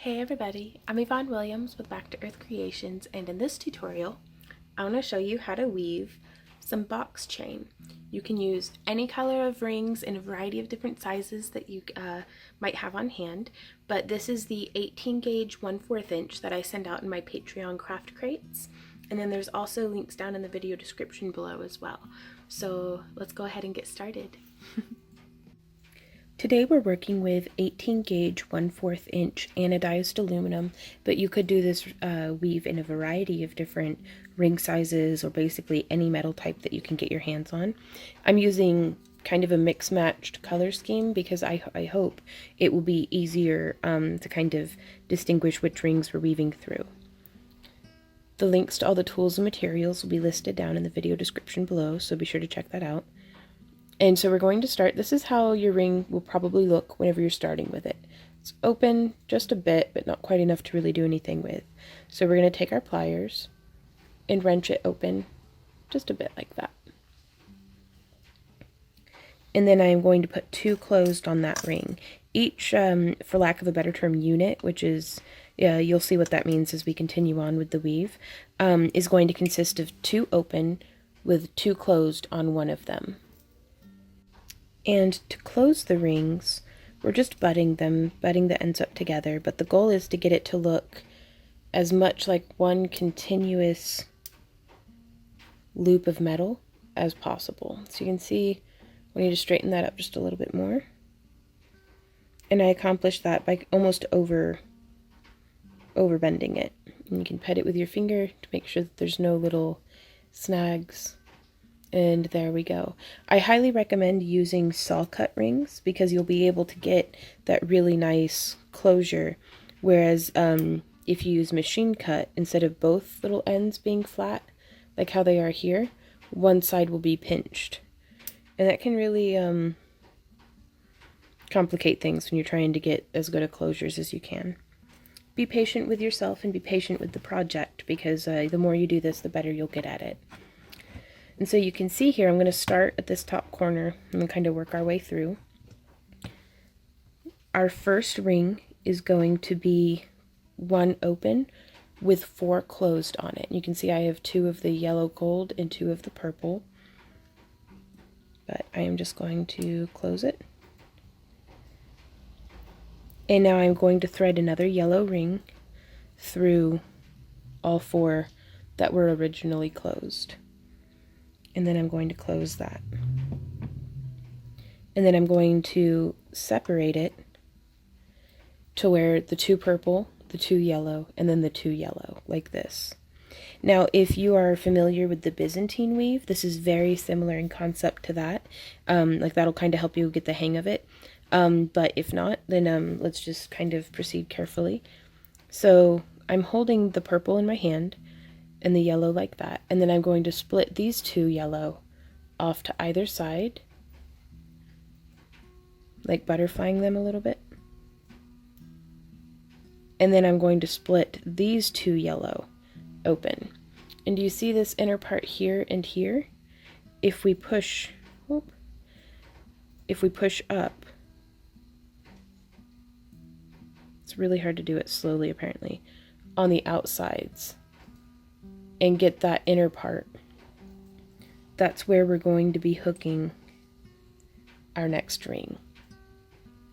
Hey everybody, I'm Yvonne Williams with Back to Earth Creations, and in this tutorial I want to show you how to weave some box chain. You can use any color of rings in a variety of different sizes that you might have on hand, but this is the 18 gauge 1/4 inch that I send out in my Patreon craft crates, and then there's also links down in the video description below as well. So let's go ahead and get started. Today we're working with 18 gauge 1/4 inch anodized aluminum, but you could do this weave in a variety of different ring sizes or basically any metal type that you can get your hands on. I'm using kind of a mix-matched color scheme because I hope it will be easier to kind of distinguish which rings we're weaving through. The links to all the tools and materials will be listed down in the video description below, so be sure to check that out. And so we're going to start. This is how your ring will probably look whenever you're starting with it. It's open just a bit, but not quite enough to really do anything with. So we're going to take our pliers and wrench it open just a bit like that. And then I'm going to put 2 closed on that ring. Each, for lack of a better term, unit, which is, you'll see what that means as we continue on with the weave, is going to consist of 2 open with 2 closed on one of them. And to close the rings, we're just butting the ends up together, but the goal is to get it to look as much like one continuous loop of metal as possible. So you can see we need to straighten that up just a little bit more. And I accomplished that by almost over bending it. And you can pet it with your finger to make sure that there's no little snags. And there we go. I highly recommend using saw cut rings because you'll be able to get that really nice closure. Whereas if you use machine cut, instead of both little ends being flat, like how they are here, one side will be pinched. And that can really complicate things when you're trying to get as good a closures as you can. Be patient with yourself and be patient with the project because the more you do this, the better you'll get at it. And so you can see here, I'm going to start at this top corner and kind of work our way through. Our first ring is going to be 1 open with 4 closed on it. You can see I have 2 of the yellow gold and 2 of the purple. But I am just going to close it. And now I'm going to thread another yellow ring through all 4 that were originally closed. And then I'm going to close that. And then I'm going to separate it to where the 2 purple, the 2 yellow, and then the 2 yellow, like this. Now, if you are familiar with the Byzantine weave, this is very similar in concept to that. Like that'll kind of help you get the hang of it. But if not, then let's just kind of proceed carefully. So I'm holding the purple in my hand and the yellow like that, and then I'm going to split these 2 yellow off to either side, like butterflying them a little bit. And then I'm going to split these 2 yellow open. And do you see this inner part here and here? If we push up, it's really hard to do it slowly apparently, on the outsides, and get that inner part, that's where we're going to be hooking our next ring.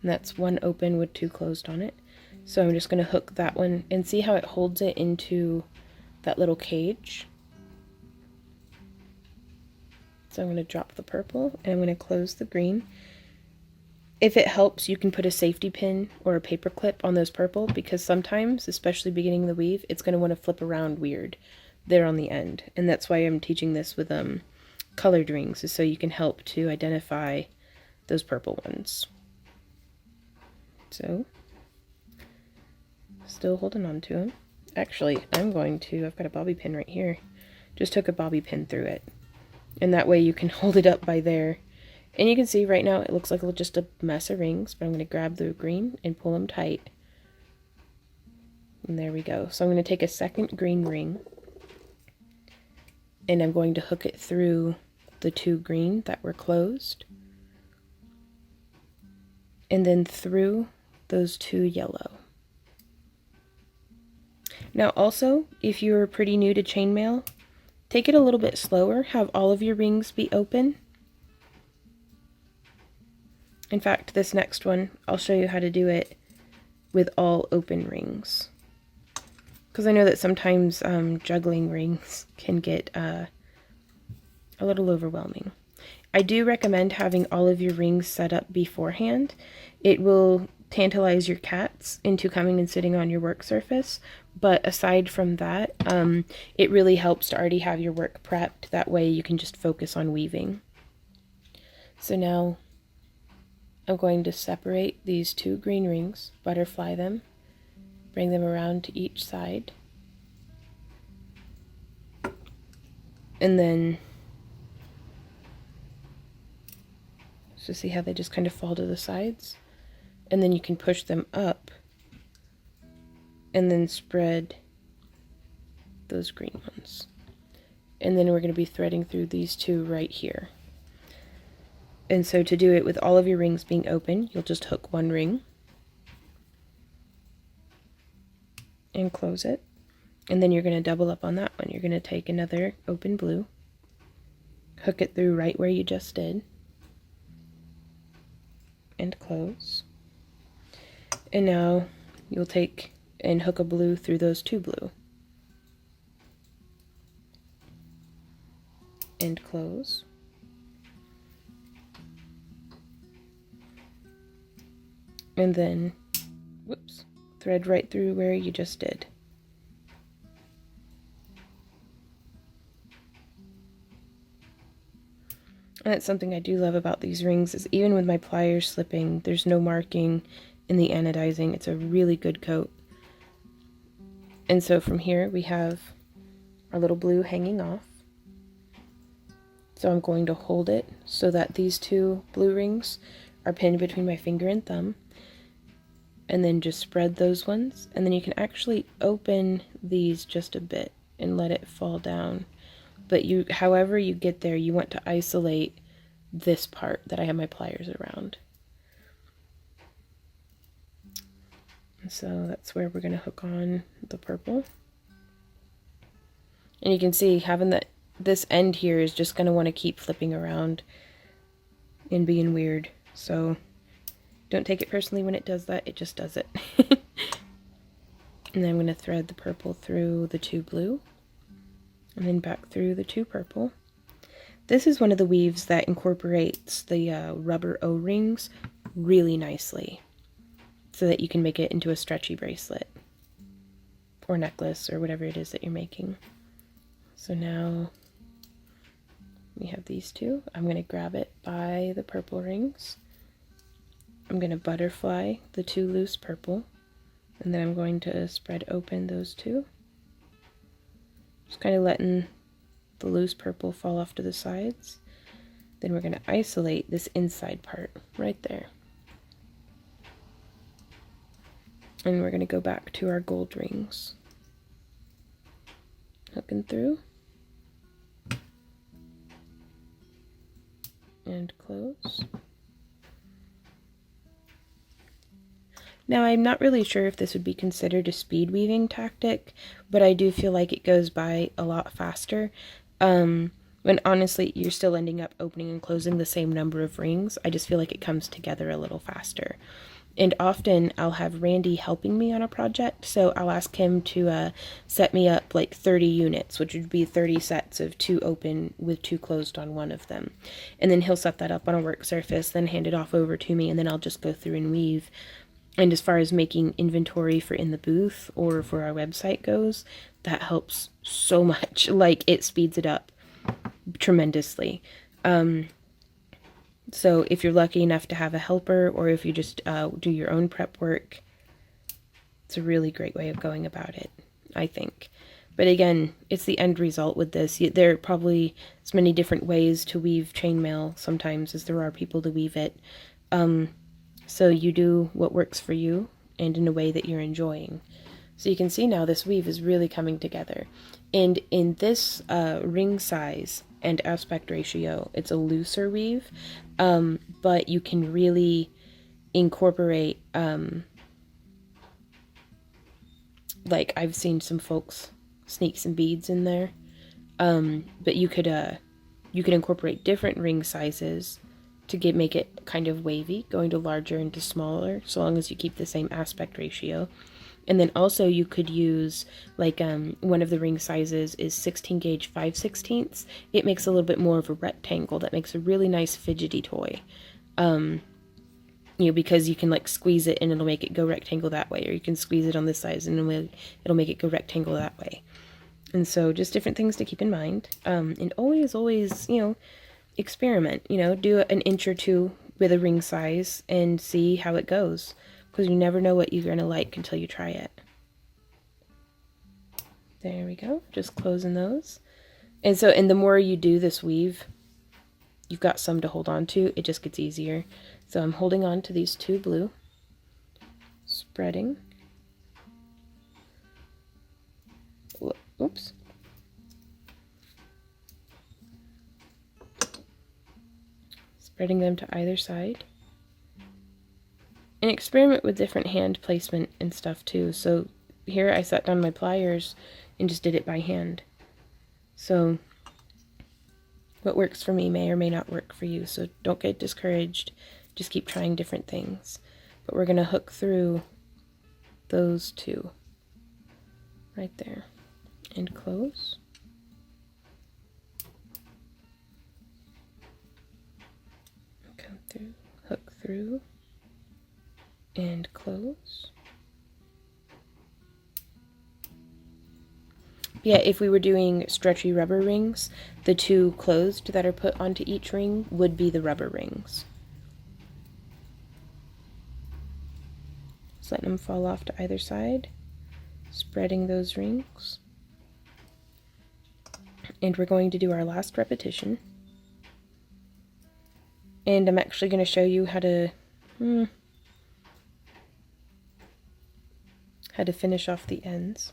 And that's 1 open with 2 closed on it. So I'm just going to hook that one and see how it holds it into that little cage. So I'm going to drop the purple and I'm going to close the green. If it helps, you can put a safety pin or a paper clip on those purple, because sometimes, especially beginning the weave, it's going to want to flip around weird there on the end. And that's why I'm teaching this with colored rings, is so you can help to identify those purple ones. So, still holding on to them. Actually, I've got a bobby pin right here. Just took a bobby pin through it. And that way you can hold it up by there. And you can see right now it looks like just a mess of rings, but I'm going to grab the green and pull them tight. And there we go. So I'm going to take a second green ring, and I'm going to hook it through the 2 green that were closed, and then through those 2 yellow. Now also, if you're pretty new to chainmail, take it a little bit slower. Have all of your rings be open. In fact, this next one, I'll show you how to do it with all open rings. Because I know that sometimes juggling rings can get a little overwhelming. I do recommend having all of your rings set up beforehand. It will tantalize your cats into coming and sitting on your work surface. But aside from that, it really helps to already have your work prepped. That way you can just focus on weaving. So now I'm going to separate these two green rings, butterfly them, bring them around to each side, and then so see how they just kind of fall to the sides, and then you can push them up and then spread those green ones, and then we're going to be threading through these two right here. And so to do it with all of your rings being open, you'll just hook one ring and close it. And then you're going to double up on that one. You're going to take another open blue, hook it through right where you just did, and close. And now you'll take and hook a blue through those two blue, and close. And then, whoops, thread right through where you just did. And that's something I do love about these rings, is even with my pliers slipping, there's no marking in the anodizing. It's a really good coat. And so from here we have our little blue hanging off. So I'm going to hold it so that these two blue rings are pinned between my finger and thumb. And then just spread those ones, and then you can actually open these just a bit and let it fall down. But you, however you get there, you want to isolate this part that I have my pliers around. And so that's where we're going to hook on the purple. And you can see having that this end here is just going to want to keep flipping around and being weird. So don't take it personally when it does that, it just does it. And then I'm going to thread the purple through the two blue, and then back through the two purple. This is one of the weaves that incorporates the rubber O-rings really nicely, so that you can make it into a stretchy bracelet, or necklace, or whatever it is that you're making. So now we have these two. I'm going to grab it by the purple rings. I'm going to butterfly the two loose purple, and then I'm going to spread open those two. Just kind of letting the loose purple fall off to the sides. Then we're going to isolate this inside part right there. And we're going to go back to our gold rings. Hooking through. And close. Now, I'm not really sure if this would be considered a speed weaving tactic, but I do feel like it goes by a lot faster. When honestly, you're still ending up opening and closing the same number of rings. I just feel like it comes together a little faster. And often I'll have Randy helping me on a project, so I'll ask him to set me up like 30 units, which would be 30 sets of 2 open with 2 closed on one of them. And then he'll set that up on a work surface, then hand it off over to me, and then I'll just go through and weave. And as far as making inventory for in the booth or for our website goes, that helps so much. Like, it speeds it up tremendously. So if you're lucky enough to have a helper, or if you just do your own prep work, it's a really great way of going about it, I think. But again, it's the end result with this. There are probably as many different ways to weave chainmail sometimes as there are people to weave it. So you do what works for you and in a way that you're enjoying. So you can see now this weave is really coming together. And in this ring size and aspect ratio, it's a looser weave, but you can really incorporate like I've seen some folks sneak some beads in there. But you could incorporate different ring sizes to make it kind of wavy, going to larger and to smaller, so long as you keep the same aspect ratio. And then also you could use, like, one of the ring sizes is 16 gauge 5/16. It makes a little bit more of a rectangle that makes a really nice fidgety toy. Because you can, like, squeeze it and it'll make it go rectangle that way, or you can squeeze it on this size and it'll make it go rectangle that way. And so just different things to keep in mind. And always, experiment, do an inch or two with a ring size and see how it goes. Because you never know what you're going to like until you try it. There we go. Just closing those. And the more you do this weave, you've got some to hold on to. It just gets easier. So I'm holding on to these 2 blue. Spreading. Oops. Spreading them to either side. And experiment with different hand placement and stuff too. So here I set down my pliers and just did it by hand. So what works for me may or may not work for you. So don't get discouraged. Just keep trying different things. But we're going to hook through those 2 right there and close. Come through, hook through, and close. Yeah, if we were doing stretchy rubber rings, the 2 closed that are put onto each ring would be the rubber rings. Just letting them fall off to either side, spreading those rings. And we're going to do our last repetition. And I'm actually going to show you how to finish off the ends.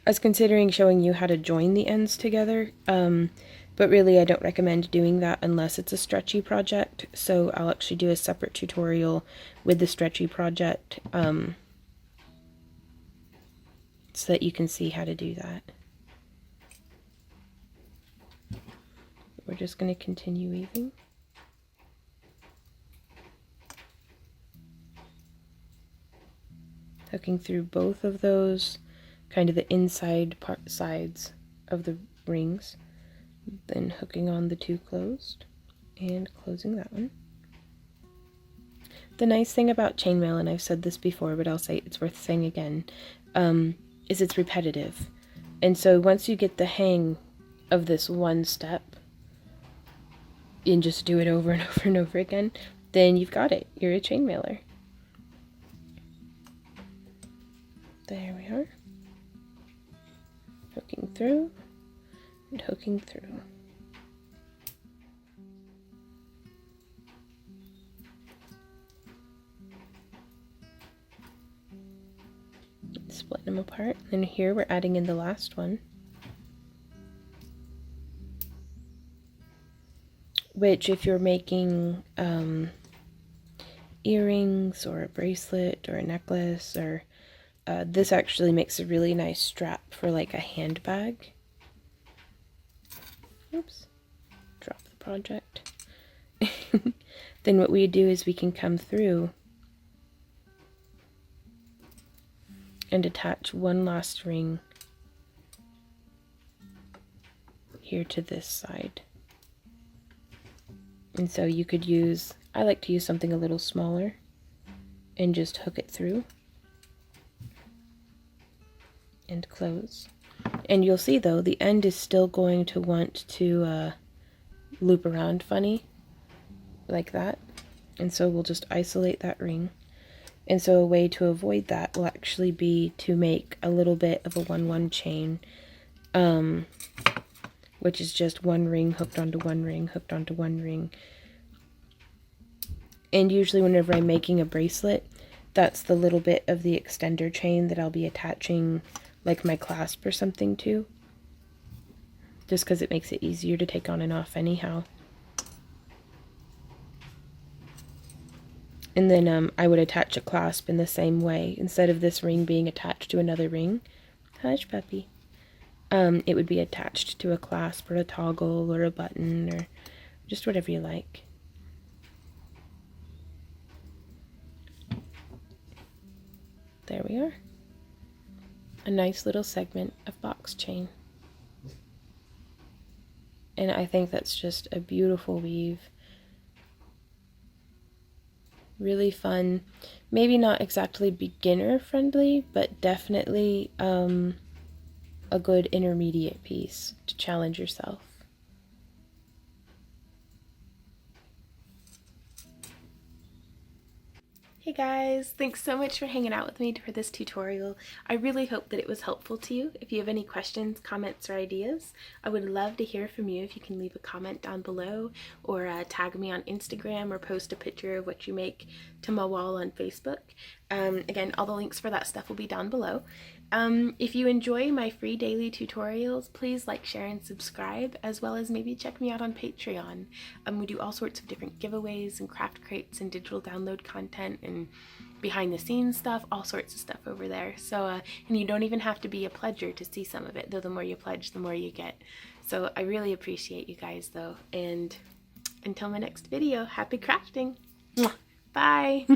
I was considering showing you how to join the ends together, but really I don't recommend doing that unless it's a stretchy project, so I'll actually do a separate tutorial with the stretchy project so that you can see how to do that. We're just going to continue weaving. Hooking through both of those, kind of the inside sides of the rings, then hooking on the 2 closed and closing that one. The nice thing about chainmail, and I've said this before, but I'll say it's worth saying again, is it's repetitive. And so once you get the hang of this one step, and just do it over and over and over again, then you've got it. You're a chainmailer. There we are. Hooking through and hooking through. Splitting them apart. And here we're adding in the last one, which if you're making earrings or a bracelet or a necklace, or this actually makes a really nice strap for like a handbag. Oops, drop the project. Then what we do is we can come through and attach one last ring here to this side. And so you could use, I like to use something a little smaller and just hook it through and close. And you'll see though, the end is still going to want to loop around funny, like that. And so we'll just isolate that ring. And so a way to avoid that will actually be to make a little bit of a 1-1 chain, which is just one ring hooked onto one ring, hooked onto one ring. And usually whenever I'm making a bracelet, that's the little bit of the extender chain that I'll be attaching like my clasp or something to, just because it makes it easier to take on and off anyhow. And then I would attach a clasp in the same way. Instead of this ring being attached to another ring, hush puppy, it would be attached to a clasp or a toggle or a button or just whatever you like. There we are. A nice little segment of box chain. And I think that's just a beautiful weave. Really fun. Maybe not exactly beginner friendly, but definitely a good intermediate piece to challenge yourself. Hey guys, thanks so much for hanging out with me for this tutorial. I really hope that it was helpful to you. If you have any questions, comments, or ideas, I would love to hear from you. If you can leave a comment down below or tag me on Instagram or post a picture of what you make to my wall on Facebook. Again, all the links for that stuff will be down below. If you enjoy my free daily tutorials, please like, share, and subscribe, as well as maybe check me out on Patreon. We do all sorts of different giveaways and craft crates and digital download content and behind the scenes stuff, all sorts of stuff over there. So, and you don't even have to be a pledger to see some of it, though the more you pledge, the more you get. So I really appreciate you guys though, and until my next video, happy crafting! Bye!